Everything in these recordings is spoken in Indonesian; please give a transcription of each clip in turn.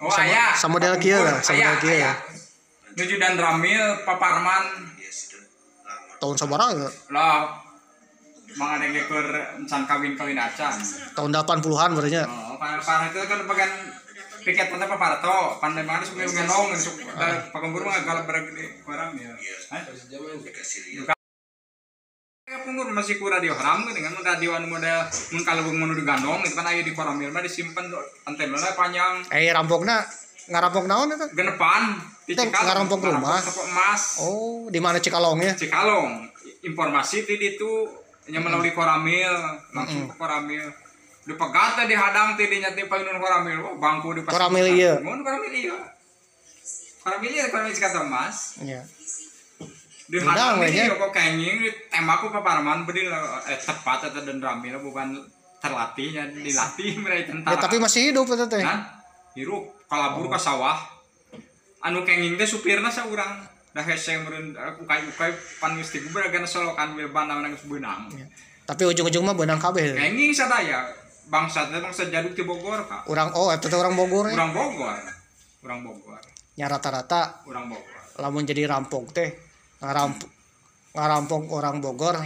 Oh aya. Sama model kieu lah, sama model kieu ya. Nuju dan Ramil paparman Tahun sabaraha lah. Mangane ge keur encan kawin-kawin acan. Tahun 80-an berarti nya. Oh, parah itu kan bagian piket teh paparto, pandai mana suka ngendong sok pagembur mah galak bergede kurang ya. Punggur masih ku radio haram dengan radio anu model mun kalebung menuju gandong itu kan aya di koramil mah disimpen antenna panjang. Rampokna ngarampok naon eta? Genepan di Cikalong. Ngarampok rumah. Toko emas. Oh, di mana Cikalong ya? Cikalong. Informasi ti ditu nya melalui koramil, langsung ke koramil. Dipegat teh dihadang ti dinya ti painun koramil. Oh, bangku di Koramil ieu. Mun koramil ieu. Koramil ieu koramil Cikalong emas. Iya. Dihadang ini kok kenging tembakku paparman bedil tepat atau dan Ramil bukan terlatihnya dilatih mereka tentara. Ya, tapi masih hidup eta teh. Kan? Hirup kalabur ka sawah. Anu kenging teh supirna saurang. Da hese meureun ukai-ukai pan geus ti gubernur solokan beban nang geus beunang. Ya. Tapi ujung-ujung mah beunang kabeh. Kenging sadaya bangsa jaduk ti Bogor ka. Eta teh orang Bogor ya. Urang Bogor. Urang Bogor. Ya rata-rata urang Bogor. Lamun jadi rampok teh ngarampok orang Bogor.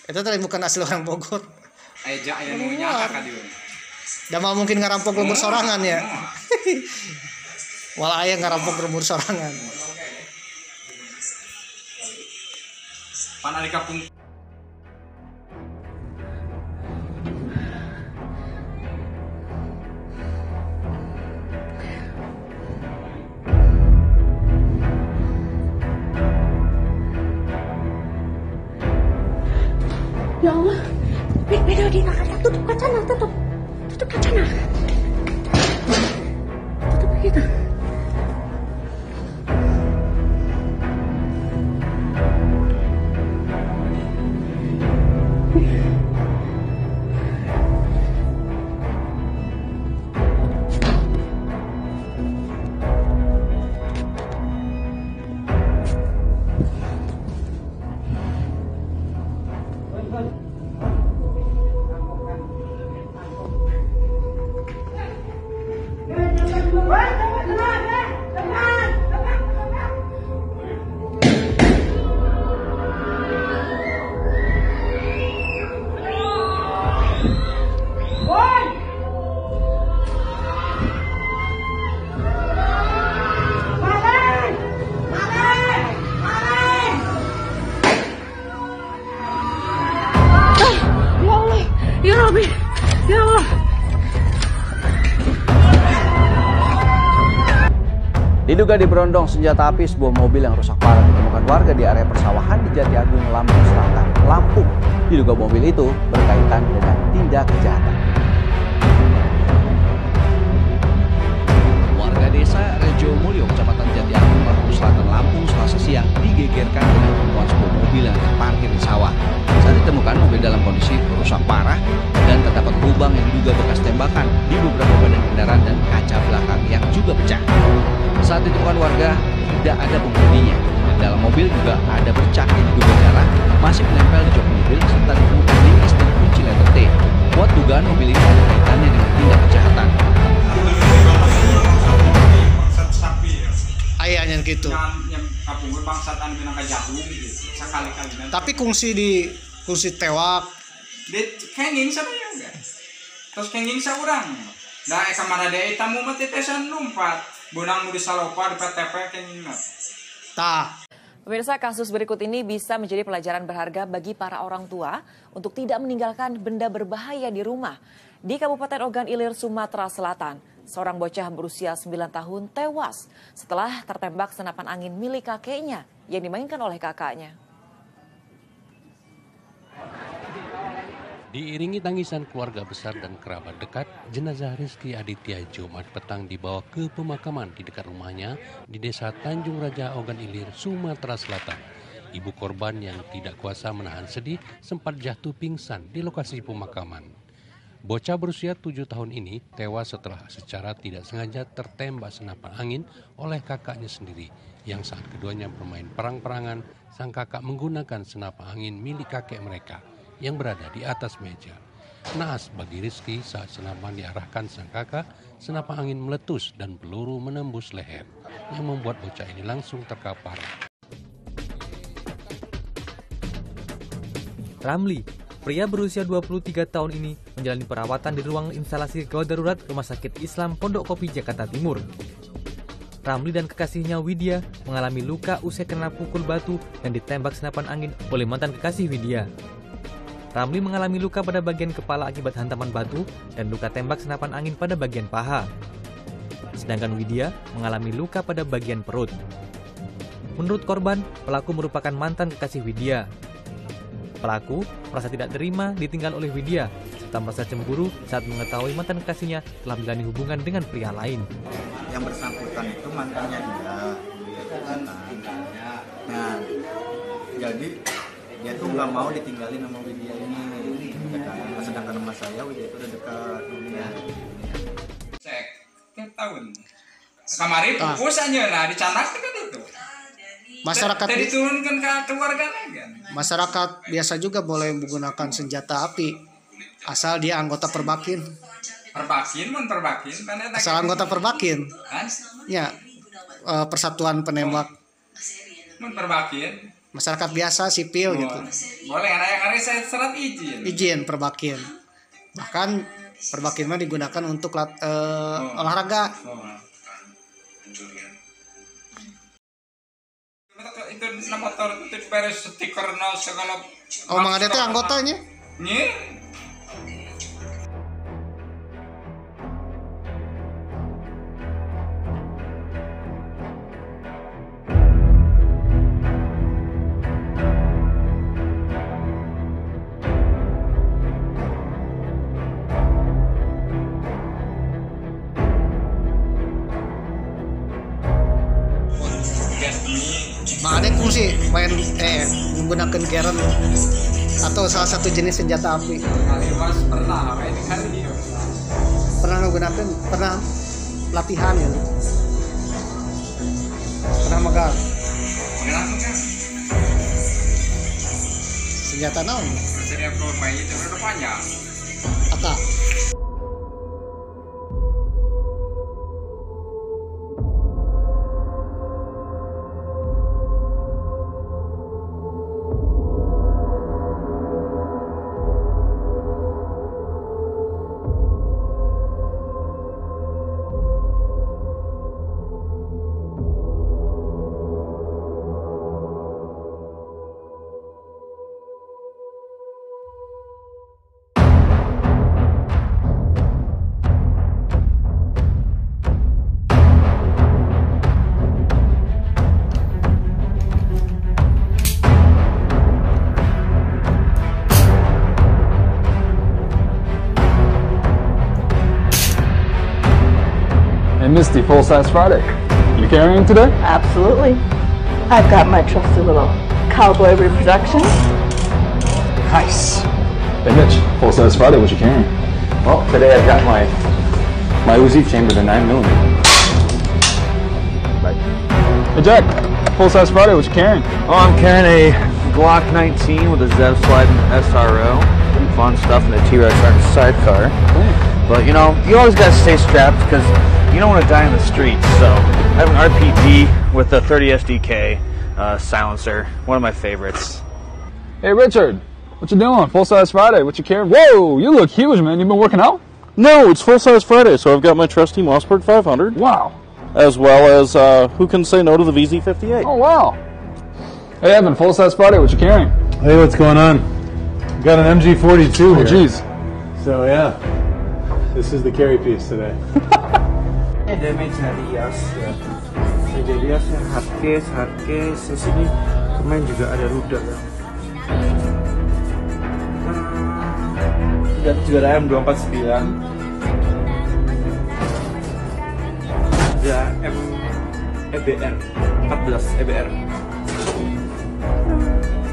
Itu teh bukan asli orang Bogor. Eja aya nu nyata ka dieu. Da mah mungkin ngarampok lembur sorangan ya. Walau aya ngarampok lembur sorangan. Pan ari kapung Ya Allah, beda di kaca, tutup kacanya, tutup kacanya, tutup begitu. Ya Rabbi, ya Allah. Diduga diberondong senjata api, sebuah mobil yang rusak parah ditemukan warga di area persawahan di Jati Agung, Lampung Selatan, Lampung. Diduga mobil itu berkaitan dengan tindak kejahatan. Warga desa Rejo Mulyo, Kecamatan Jati Agung, Lampung Selatan, Lampung, Selasa siang digegerkan dengan temuan sebuah mobil yang terparkir di sawah. Saat ditemukan, mobil dalam kondisi rusak parah dan terdapat lubang yang diduga bekas tembakan di beberapa badan kendaraan dan kaca belakang yang juga pecah. Saat ditemukan warga, tidak ada penghuninya. Di dalam mobil juga ada bercak yang diduga darah masih menempel di jok mobil serta ditemukan linggis dan kunci letter T. Buat dugaan mobil ini ada kaitannya dengan tindak kejahatan. Ayahnya gitu. Yang kapunggur bangsatan benang kajadung gitu. Sekali-kali. Tapi kungsi tewak. Dia kenging sadaya enggak. Terus kenging saurang. Da eka mana deui tamu mah tetesan lumpat. Bonang nu disalopa di PTP kenging mah. Tah. Pemirsa, kasus berikut ini bisa menjadi pelajaran berharga bagi para orang tua untuk tidak meninggalkan benda berbahaya di rumah. Di Kabupaten Ogan Ilir, Sumatera Selatan, seorang bocah berusia 9 tahun tewas setelah tertembak senapan angin milik kakeknya yang dimainkan oleh kakaknya. Diiringi tangisan keluarga besar dan kerabat dekat, jenazah Rizky Aditya Jumat petang dibawa ke pemakaman di dekat rumahnya di Desa Tanjung Raja, Ogan Ilir, Sumatera Selatan. Ibu korban yang tidak kuasa menahan sedih sempat jatuh pingsan di lokasi pemakaman. Bocah berusia 7 tahun ini tewas setelah secara tidak sengaja tertembak senapan angin oleh kakaknya sendiri, yang saat keduanya bermain perang-perangan, sang kakak menggunakan senapan angin milik kakek mereka yang berada di atas meja. Naas bagi Rizky saat senapan diarahkan sang kakak, senapan angin meletus dan peluru menembus leher, yang membuat bocah ini langsung terkapar. Ramli, pria berusia 23 tahun ini menjalani perawatan di ruang instalasi gawat darurat Rumah Sakit Islam Pondok Kopi, Jakarta Timur. Ramli dan kekasihnya Widya mengalami luka usai kena pukul batu dan ditembak senapan angin oleh mantan kekasih Widya. Ramli mengalami luka pada bagian kepala akibat hantaman batu dan luka tembak senapan angin pada bagian paha. Sedangkan Widya mengalami luka pada bagian perut. Menurut korban, pelaku merupakan mantan kekasih Widya. Pelaku merasa tidak terima ditinggal oleh Widya, serta merasa cemburu saat mengetahui mantan kekasihnya telah menjalani hubungan dengan pria lain. Yang bersangkutan itu mantannya dia. Nah, jadi dia tuh nggak mau ditinggalin sama Widya ini. Sedangkan sama saya Widya itu udah dekat dunia. Cek tiap tahun. Kamari pupus aja lah dicanak kan itu. Masyarakat diturunkan ke keluarganya kan. Masyarakat biasa juga boleh menggunakan senjata api asal dia anggota Perbakin. Asal anggota Perbakin. Ya, Persatuan Penembak. Perbakin. Masyarakat biasa sipil gitu. Boleh, ada saya serat izin. Izin Perbakin. Bahkan Perbakin mah digunakan untuk olahraga. Itu motor itu beres stiker segala. Oh, Mang Ade teh anggotanya? Nih. Mang Ade kungsi main menggunakan keren atau salah satu jenis senjata api. Mas pernah ini kali dia. Pernah latihan ya. Pernah megang. Senjata naon? Jadi aku main itu udah panjang. Apa? Misty, Full-Size Friday. You carrying today? Absolutely. I've got my trusty little cowboy reproduction. Nice. Hey Mitch, Full-Size Friday, what you carrying? Well, today I've got my Uzi chambered in 9mm. Right. Hey Jack, Full-Size Friday, what you carrying? Oh, I'm carrying a Glock 19 with a Zev slide and SRO. Pretty fun stuff in the T-Rex sidecar. But you know, you always gotta stay strapped because you don't want to die in the streets. So I have an RPG with a 30 SDK silencer, one of my favorites. Hey Richard, what you doing? Full-Size Friday, what you carrying? Whoa, you look huge, man. You been working out? No, it's Full-Size Friday, so I've got my trusty Mossberg 500. Wow. As well as who can say no to the VZ58? Oh wow. Hey Evan, Full-Size Friday, what you carrying? Hey, what's going on? Got an MG42 here. Oh jeez. So yeah, this is the carry piece today. Damage dari Yas ya. Jadi Yas yang hardcase sini kemarin juga ada rudal ya. Sudah juga ada M249. Ada EBR 14 EBR.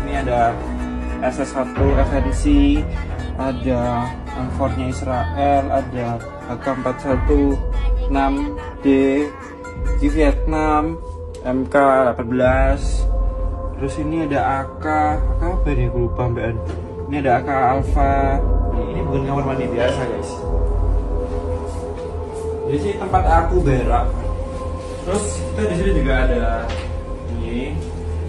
Ini ada SS1 FNC, ada M4-nya Israel, ada AK-41 6D di Vietnam, MK18. Terus ini ada AK apa ini, aku lupa mbak. Ini ada AK Alpha. Ini bukan kamar mandi biasa guys. Jadi sih tempat aku berak. Terus kita di sini juga ada ini.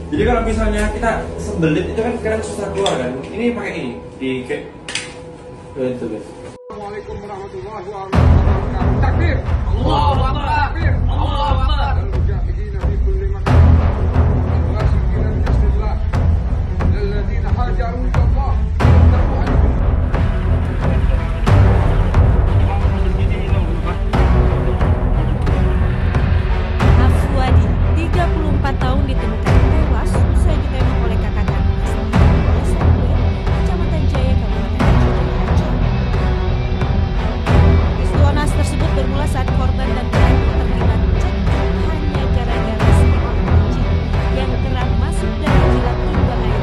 Jadi kalau misalnya kita sembelit itu kan kadang susah keluar kan. Ini pakai ini di kayak itu guys. Assalamualaikum warahmatullahi wabarakatuh. Takbir. Allahu Akbar. Takbir. Allahu Akbar. Al-mujahidin fi kulli makan. Al-rasikina min Bismillah. Alladhina hajaru ila Allah. Aswadi, 34 tahun ditemukan tewas usai ditembak oleh kakak kandungnya sendiri di Desa Kuil, Kecamatan Jaya, Kabupaten Aceh. Peristiwa naas tersebut bermula saat korban dan pelaku terlibat cekcok hanya gara-gara seorang kucing yang kerap masuk dan menjilat timba air.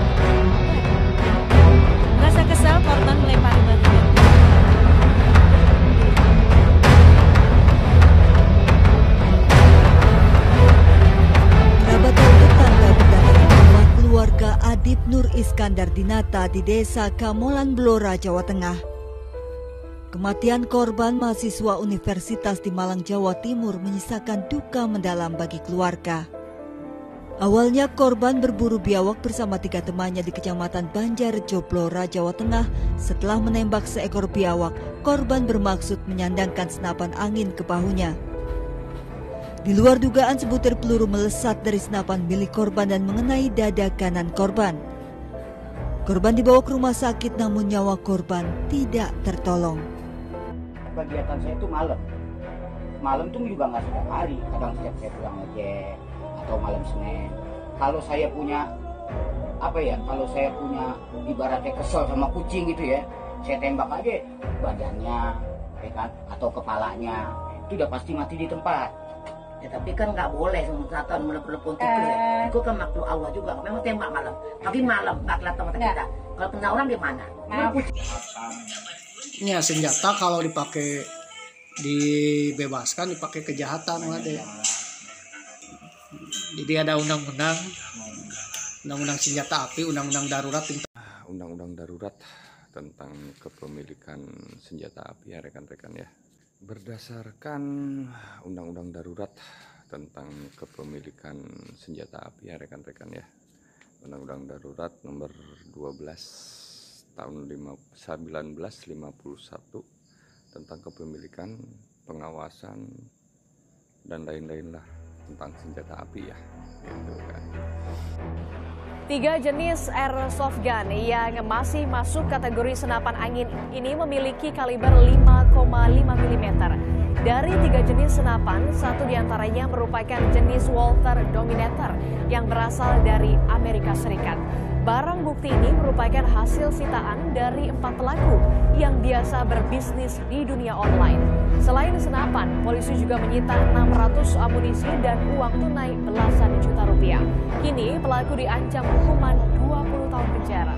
Merasa kesal, korban melempari batu dan Kerabat dan tetangga mendatangi rumah keluarga Adib Nur Iskandar Dinata di Desa Kamolan Blora, Jawa Tengah. Kematian korban mahasiswa Universitas di Malang, Jawa Timur menyisakan duka mendalam bagi keluarga. Awalnya korban berburu biawak bersama 3 temannya di Kecamatan Banjarjo, Blora, Jawa Tengah. Setelah menembak seekor biawak, korban bermaksud menyandangkan senapan angin ke bahunya. Di luar dugaan, sebutir peluru melesat dari senapan milik korban dan mengenai dada kanan korban. Korban dibawa ke rumah sakit namun nyawa korban tidak tertolong. Kegiatan saya itu malam. Malam tuh juga nggak setiap hari. Kadang setiap saya pulang aja atau malam Senin. Kalau saya punya kalau saya punya ibaratnya kesel sama kucing gitu ya, saya tembak aja badannya, ya kan, atau kepalanya. Itu udah pasti mati di tempat. Ya, tapi kan nggak boleh satu melepon itu ya. Itu kan makhluk Allah juga. Memang tembak malam. Tapi malam nggak kelihatan mata kita. Kalau kena orang di mana? Ya, senjata kalau dipakai dibebaskan dipakai kejahatan ada. Jadi ada undang-undang senjata api, undang-undang darurat tentang kepemilikan senjata api ya rekan-rekan ya. Berdasarkan undang-undang darurat tentang kepemilikan senjata api ya rekan-rekan ya. Undang-undang darurat nomor 12 tahun 1951 tentang kepemilikan, pengawasan dan lain-lain lah tentang senjata api ya. Gitu kan. 3 jenis airsoft gun yang masih masuk kategori senapan angin ini memiliki kaliber 5,5 mm. Dari 3 jenis senapan, 1 diantaranya merupakan jenis Walther Dominator yang berasal dari Amerika Serikat. Barang bukti ini merupakan hasil sitaan dari 4 pelaku yang biasa berbisnis di dunia online. Selain senapan, polisi juga menyita 600 amunisi dan uang tunai belasan juta rupiah. Kini pelaku diancam hukuman 20 tahun penjara.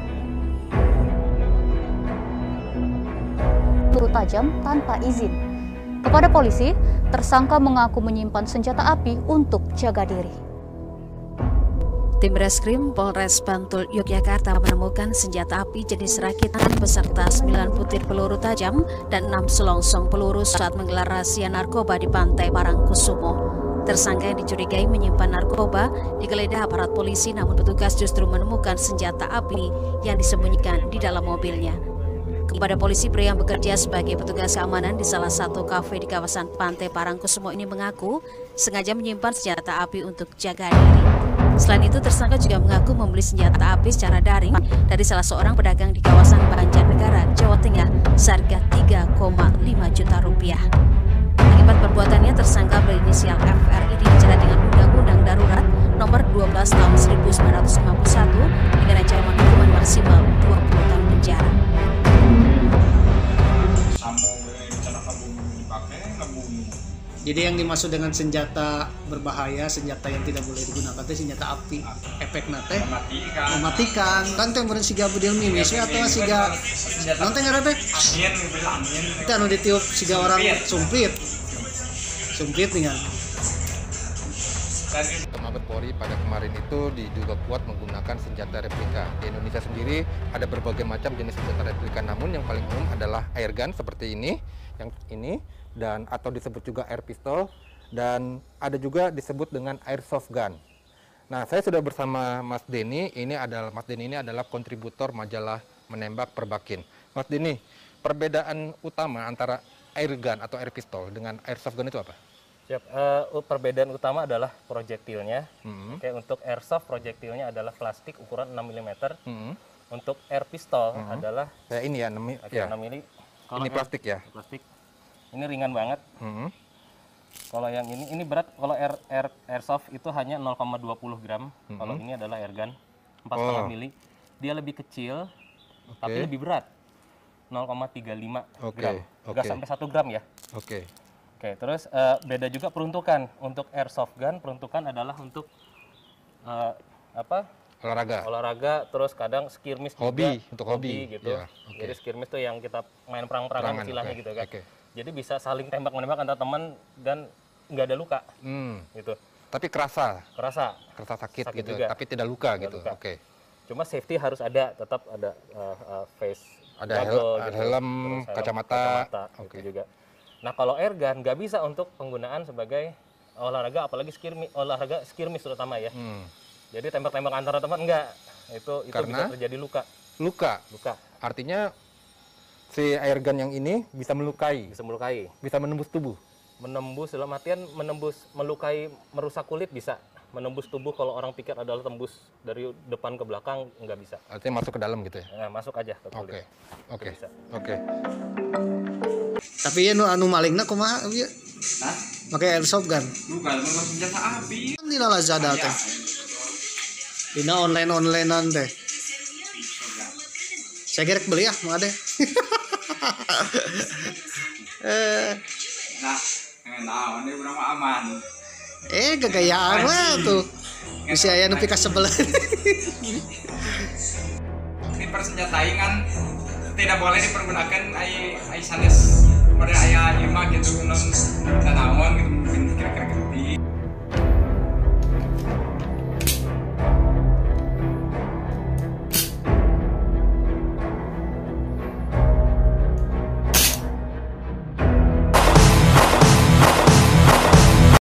Peluru tajam tanpa izin. Kepada polisi, tersangka mengaku menyimpan senjata api untuk jaga diri. Tim Reskrim Polres Bantul, Yogyakarta menemukan senjata api jenis rakitan beserta 9 butir peluru tajam dan 6 selongsong peluru saat menggelar razia narkoba di Pantai Parangkusumo. Tersangka yang dicurigai menyimpan narkoba digeledah aparat polisi, namun petugas justru menemukan senjata api yang disembunyikan di dalam mobilnya. Kepada polisi, pria yang bekerja sebagai petugas keamanan di salah satu kafe di kawasan Pantai Parangkusumo ini mengaku sengaja menyimpan senjata api untuk jaga diri. Selain itu, tersangka juga mengaku membeli senjata api secara daring dari salah seorang pedagang di kawasan Banjarnegara, Jawa Tengah, seharga 3,5 juta rupiah. Akibat perbuatannya, tersangka berinisial FR ini dijerat dengan Undang-Undang Darurat Nomor 12 Tahun 1951 dengan ancaman hukuman maksimal 20 tahun penjara. Jadi yang dimaksud dengan senjata berbahaya, senjata yang tidak boleh digunakan itu senjata api. Efeknya teh mematikan. Kan teh meureun siga budil mimis atau siga naon teh ngaranna teh? Angin. Itu anu ditiup siga orang sumpit. Sumpit nih kan. Mabes Polri pada kemarin itu diduga kuat menggunakan senjata replika. Di Indonesia sendiri ada berbagai macam jenis senjata replika, namun yang paling umum adalah airgun seperti ini, yang ini, dan atau disebut juga air pistol, dan ada juga disebut dengan airsoft gun. Nah, saya sudah bersama Mas Denny. Mas Denny ini adalah kontributor majalah Menembak Perbakin. Mas Denny, perbedaan utama antara airgun atau air pistol dengan airsoft gun itu apa? Siap. Perbedaan utama adalah projektilnya. Oke, untuk airsoft projektilnya adalah plastik ukuran 6 mm. Untuk air pistol adalah kayak ini ya, 6 mili. Ini plastik ya? Plastik. Ini ringan banget. Kalau yang ini berat. Kalau airsoft itu hanya 0,20 gram. Kalau ini adalah airgun 4,5 mili. Dia lebih kecil, tapi lebih berat. 0,35 gram. Nggak sampai 1 gram ya. Oke, terus beda juga peruntukan. Untuk airsoft gun, peruntukan adalah untuk olahraga, terus kadang skirmish hobi, juga. Untuk hobi gitu. Ya, Jadi skirmish itu yang kita main perang-perangan istilahnya gitu kan. Jadi bisa saling tembak-menembak antar teman dan nggak ada luka. Gitu. Tapi kerasa sakit gitu, juga. Tapi tidak luka gitu. Oke. Cuma safety harus ada, tetap ada face, ada helm, kacamata. Gitu juga. Nah, kalau airgun nggak bisa untuk penggunaan sebagai olahraga, apalagi olahraga skirmish terutama ya. Jadi tembak-tembak antara teman enggak. Itu Karena bisa terjadi luka. Luka. Artinya si airgun yang ini bisa melukai. Bisa menembus tubuh. Menembus dalam artian melukai, merusak kulit bisa. Menembus tubuh kalau orang pikir adalah tembus dari depan ke belakang nggak bisa. Artinya masuk ke dalam gitu ya? Nah, masuk aja ke kulit. Oke. Tapi ya anu malingna kumaha ieu? Hah? Pakai airsoft gun. Bukan, memang senjata api. Di Lazada teh. Dina online-onlinean teh. Saya gerek beli ya, mau ada. Nah, ini urang aman. Gagayaan mah tuh. Bisa aya nepi ka sebelah. Ini persenjataan kan tidak boleh dipergunakan ai sanes pada aya ieu mah gitu non tanawan gitu